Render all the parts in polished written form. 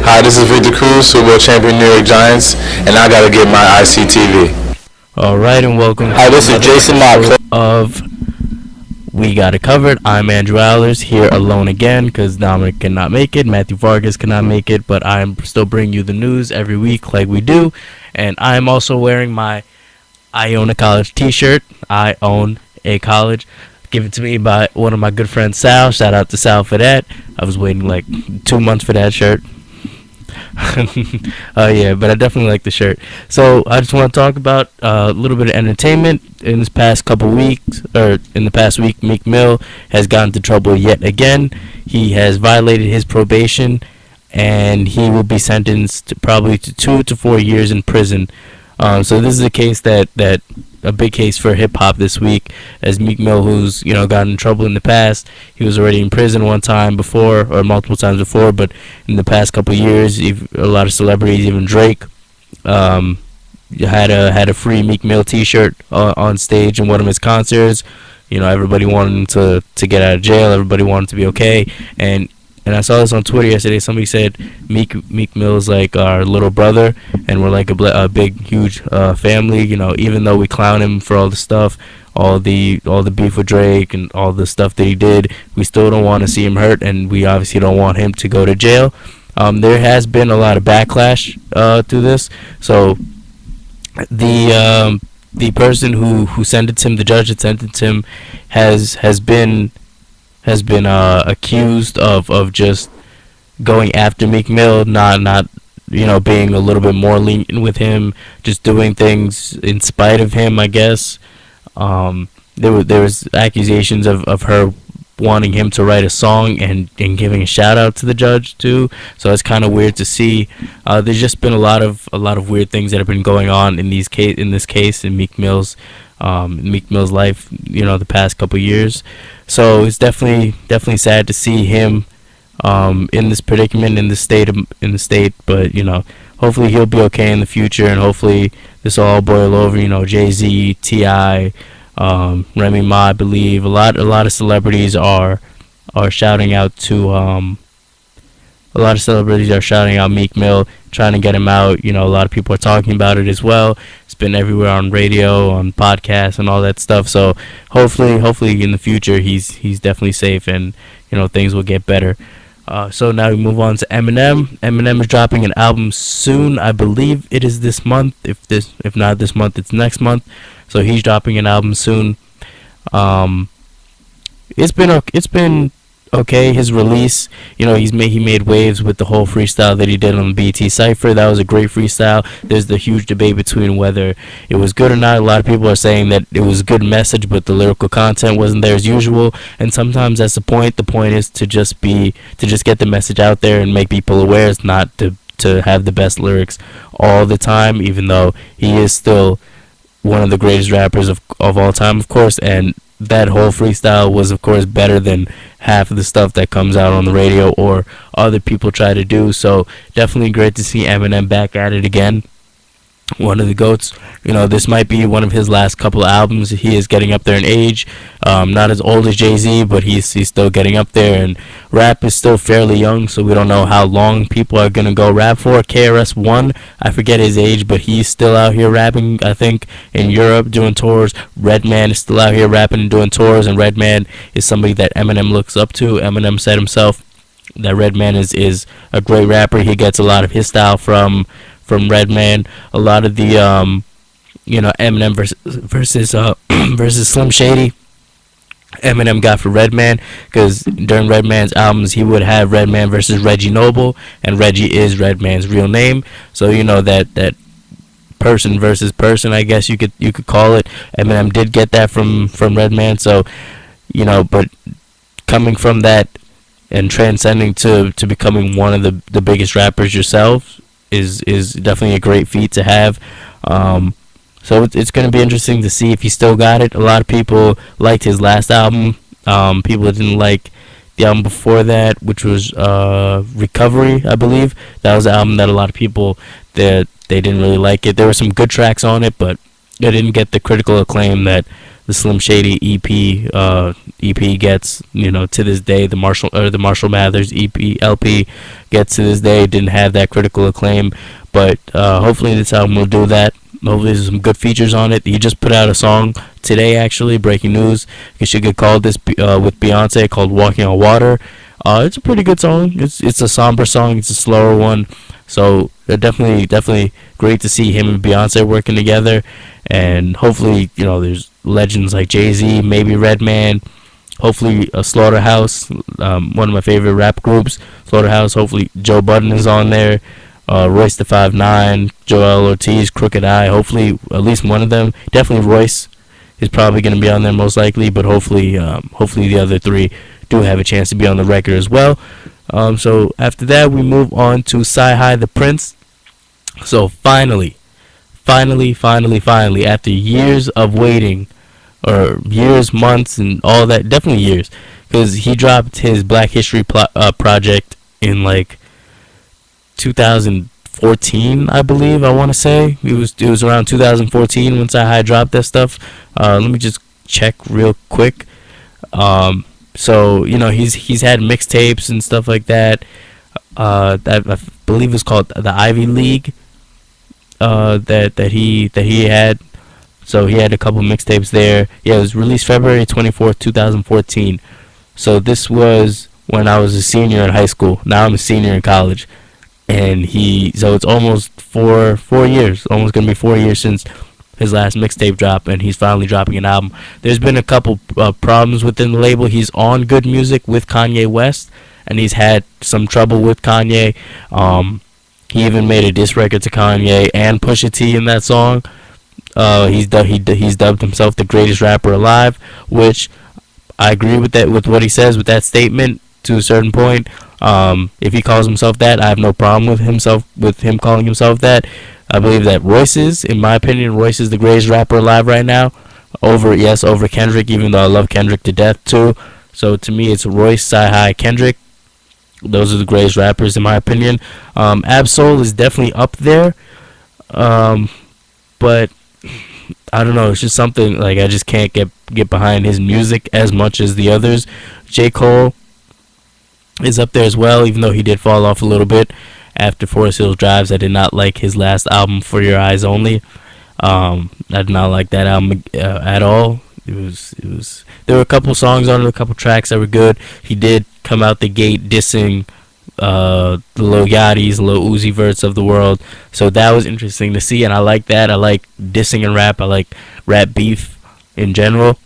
Hi, this is Victor Cruz, Super Bowl champion New York Giants, and I gotta get my ICTV. All right, and welcome Hi, to this is another Jason episode Mott. of We Got It Covered. I'm Andrew Allers, here alone again because Dominic cannot make it, Matthew Vargas cannot make it, but I'm still bringing you the news every week like we do, and I'm also wearing my I Own a College t-shirt. I own a college. Given to me by one of my good friends, Sal. Shout out to Sal for that. I was waiting like 2 months for that shirt. Yeah, but I definitely like the shirt. So I just want to talk about a little bit of entertainment. In this past couple weeks, or in the past week, Meek Mill has gotten into trouble yet again. He has violated his probation, and he will be sentenced probably to 2 to 4 years in prison. So this is a case that a big case for hip hop this week, as Meek Mill, who's gotten in trouble in the past. He was already in prison one time before, or multiple times before, but in the past couple of years, a lot of celebrities, even Drake, had a free Meek Mill T-shirt on stage in one of his concerts. Everybody wanted him to get out of jail. Everybody wanted to be okay, and I saw this on Twitter yesterday. Somebody said Meek Mill is like our little brother, and we're like a big, huge family. Even though we clown him for all the stuff, all the beef with Drake and all the stuff that he did, we still don't want to see him hurt, and we obviously don't want him to go to jail. There has been a lot of backlash to this. So the person who sentenced him, the judge that sentenced him, has been accused of just going after Meek Mill, not being a little bit more lenient with him, just doing things in spite of him, I guess. There was accusations of her wanting him to write a song and giving a shout out to the judge too. So it's kind of weird to see. There's just been a lot of weird things that have been going on in this case in Meek Mill's life, the past couple years. So it's definitely sad to see him in this predicament in the state. But hopefully he'll be okay in the future, and hopefully this will all boil over. Jay-Z, T.I., Remy Ma, I believe a lot of celebrities are shouting out Meek Mill, trying to get him out. A lot of people are talking about it as well. It's been everywhere on radio, on podcasts, and all that stuff. So hopefully in the future he's definitely safe, and things will get better. So now we move on to Eminem. Eminem is dropping an album soon. I believe it is this month. If not this month, it's next month. So he's dropping an album soon. It's been okay. His release, he made waves with the whole freestyle that he did on the BT Cypher. That was a great freestyle. There's the huge debate between whether it was good or not. A lot of people are saying that it was a good message, but the lyrical content wasn't there as usual. And sometimes that's the point. The point is to just get the message out there and make people aware. It's not to have the best lyrics all the time, even though he is still one of the greatest rappers of all time, of course, and that whole freestyle was, of course, better than half of the stuff that comes out on the radio or other people try to do. So definitely great to see Eminem back at it again. One of the GOATs. This might be one of his last couple of albums. He is getting up there in age. Not as old as Jay-Z, but he's still getting up there, and rap is still fairly young, so we don't know how long people are going to go rap for. KRS-One, I forget his age, but he's still out here rapping, I think, in Europe, doing tours. Redman is still out here rapping and doing tours, and Redman is somebody that Eminem looks up to. Eminem said himself that Redman is a great rapper. He gets a lot of his style from Redman. A lot of the Eminem versus Slim Shady, Eminem got for Redman, because during Redman's albums he would have Redman versus Reggie Noble, and Reggie is Redman's real name. So that person versus person, I guess you could call it. Eminem did get that from Redman. So but coming from that and transcending to becoming one of the biggest rappers yourself is definitely a great feat to have. So it's going to be interesting to see if he still got it. A lot of people liked his last album. People didn't like the album before that, which was Recovery, I believe. That was the album that a lot of people they didn't really like it. There were some good tracks on it, but it didn't get the critical acclaim that the Slim Shady EP gets. To this day, the Marshall Mathers LP gets to this day. It didn't have that critical acclaim, but hopefully this album will do that. Hopefully there's some good features on it. He just put out a song today, actually. Breaking news. You should get called this with Beyonce, called "Walking on Water." It's a pretty good song. It's a somber song. It's a slower one. So definitely great to see him and Beyonce working together. And hopefully, there's legends like Jay-Z, maybe Redman. Hopefully, Slaughterhouse, one of my favorite rap groups, Slaughterhouse. Hopefully, Joe Budden is on there. Royce the 5'9", Joel Ortiz, Crooked Eye. Hopefully, at least one of them. Definitely Royce is probably going to be on there most likely, but hopefully the other three do have a chance to be on the record as well. So after that, we move on to Sci-Hi the Prynce. So finally, after years of waiting, or years, months, and all that, definitely years, because he dropped his Black History project in like 2014, I believe. I want to say it was around 2014 when Sci-Hi dropped that stuff. Let me just check real quick. So he's had mixtapes and stuff like that. That I believe is called the Ivy League. That he had. So he had a couple mixtapes there. Yeah, it was released February 24th, 2014. So this was when I was a senior in high school. Now I'm a senior in college. And so it's almost 4 years, almost going to be 4 years since his last mixtape drop, and he's finally dropping an album. There's been a couple problems within the label. He's on Good Music with Kanye West, and he's had some trouble with Kanye. He even made a diss record to Kanye and Pusha T in that song. He's dubbed himself the greatest rapper alive, which I agree with that, with what he says with that statement to a certain point. If he calls himself that, I have no problem with him calling himself that. I believe that in my opinion, Royce is the greatest rapper alive right now. Over Kendrick, even though I love Kendrick to death too. So to me, it's Royce, Sci-Hi, Kendrick. Those are the greatest rappers in my opinion. Ab-Soul is definitely up there. But I don't know, it's just something like I just can't get behind his music as much as the others. J. Cole is up there as well, even though he did fall off a little bit after Forest Hills Drives. I did not like his last album, For Your Eyes Only. I did not like that album at all. It was. There were a couple songs on it, a couple tracks that were good. He did come out the gate dissing the Lil Yachty's, Lil Uzi Verts of the world. So that was interesting to see, and I like that. I like dissing and rap. I like rap beef in general.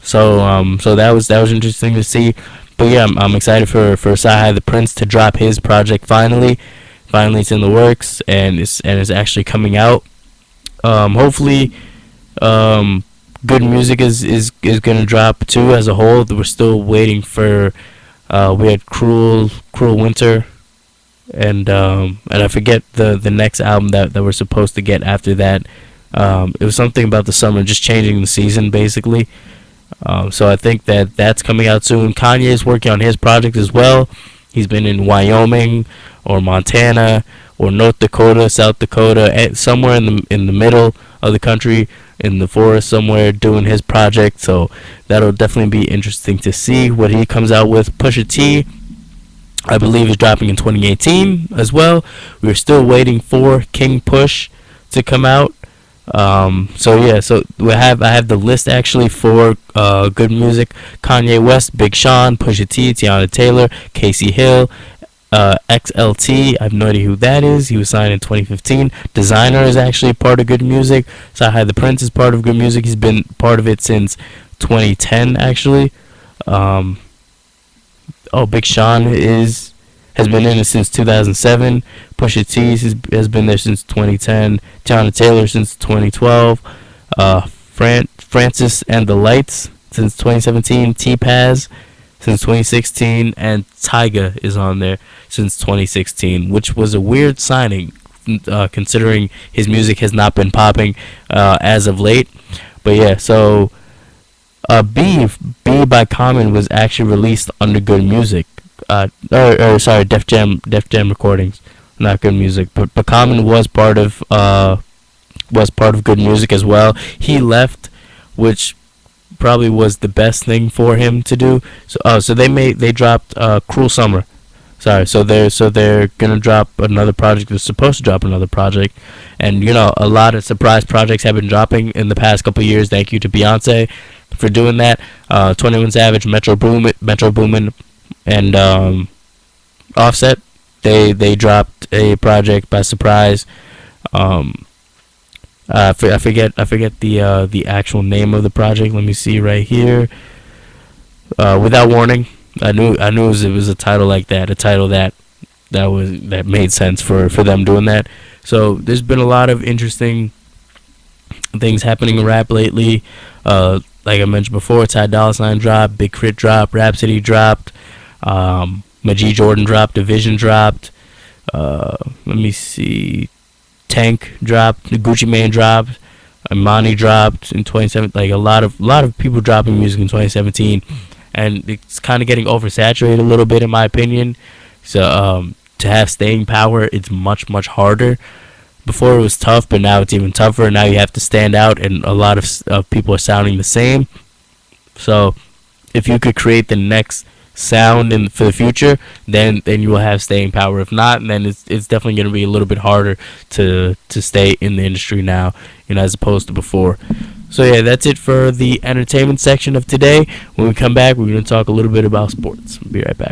So that was interesting to see. But yeah, I'm excited for Sci-Hi the Prynce to drop his project finally. Finally, it's in the works, and it's actually coming out. Hopefully, good music is gonna drop too as a whole. We're still waiting for. We had Cruel Winter, and I forget the next album that we're supposed to get after that. It was something about the summer, just changing the season basically. So I think that's coming out soon. Kanye is working on his project as well. He's been in Wyoming or Montana or North Dakota, South Dakota, somewhere in the middle of the country, in the forest somewhere, doing his project. So that'll definitely be interesting to see what he comes out with. Pusha T, I believe, is dropping in 2018 as well. We're still waiting for King Push to come out. So I have the list actually for good music: Kanye West, Big Sean, Pusha T, Tiana Taylor, Casey Hill, XLT. I have no idea who that is. He was signed in 2015. Designer is actually part of good music. Sci-Hi the Prynce is part of good music. He's been part of it since 2010 actually. Big Sean has been in it since 2007. Pusha T has been there since 2010. Tiana Taylor since 2012. Francis and the Lights since 2017. T-Paz since 2016. And Tyga is on there since 2016, which was a weird signing considering his music has not been popping as of late. But yeah, so B by Common was actually released under Good Music. Def Jam Recordings, not Good Music. But Common was part of was part of Good Music as well. He left, which probably was the best thing for him to do. So they dropped Cruel Summer. Sorry, so they're gonna drop another project. They're supposed to drop another project, and a lot of surprise projects have been dropping in the past couple of years. Thank you to Beyonce for doing that. 21 Savage, Metro Boomin, and Offset. They dropped a project by surprise. I forget the actual name of the project. Let me see right here. Without Warning. I knew it was a title like that, a title that made sense for them doing that. So there's been a lot of interesting things happening in rap lately. Like I mentioned before, Ty Dolla $ign dropped, Big Crit dropped, Rhapsody dropped, Majee Jordan dropped, Division dropped. Let me see, Tank dropped, Gucci Mane dropped, Imani dropped in 2017. Like a lot of people dropping music in 2017. And it's kind of getting oversaturated a little bit, in my opinion. So to have staying power, it's much, much harder. Before it was tough, but now it's even tougher. Now you have to stand out, and a lot of people are sounding the same. So if you could create the next sound for the future, then you will have staying power. If not, then it's definitely going to be a little bit harder to stay in the industry now, as opposed to before. So yeah, that's it for the entertainment section of today. When we come back, we're going to talk a little bit about sports. Be right back.